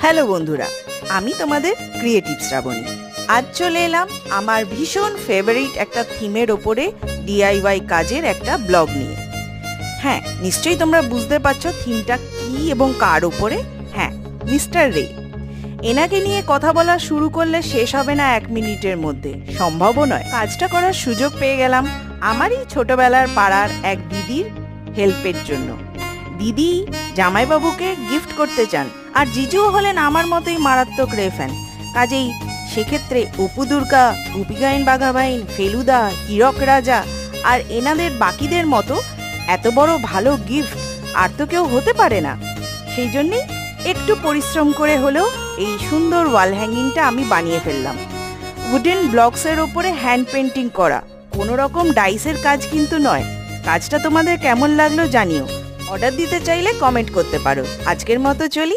Hello বন্ধুরা, আমি তোমাদের ক্রিয়েটিভ শ্রাবণী। আজ চলে এলাম আমার ভীষণ ফেভারিট একটা থিমের ওপরে ডিআইওয়াই কাজের একটা ব্লগ নিয়ে। হ্যাঁ, নিশ্চয়ই তোমরা বুঝতে পারছো থিমটা কি এবং কার ওপরে। হ্যাঁ, মিস্টার রে। এনাকে নিয়ে কথা বলা শুরু করলে শেষ হবে না 1 মিনিটের মধ্যে, সম্ভবও নয়। কাজটা করার সুযোগ পেয়ে গেলাম আমারই ছোটবেলার পাড়ার এক দিদির হেল্পের জন্য। দিদি জামাইবাবুকে গিফট করতে চান, আর জিজুও হলেন আমার মতোই মারাত্মক রে ফ্যান। কাজেই সেক্ষেত্রে অপু দুর্গা, গোপীগাইন বাঘাবাইন, ফেলুদা, হীরক রাজা আর এনাদের বাকিদের মতো এত বড় ভালো গিফট আর তো কেউ হতে পারে না। সেই জন্যেই একটু পরিশ্রম করে হলেও এই সুন্দর ওয়াল হ্যাঙ্গিংটা আমি বানিয়ে ফেললাম। উডেন ব্লকসের ওপরে হ্যান্ড পেন্টিং করা, কোনো রকম ডাইসের কাজ কিন্তু নয়। কাজটা তোমাদের কেমন লাগলো জানিও। অর্ডার দিতে চাইলে কমেন্ট করতে পারো। আজকের মতো চলি।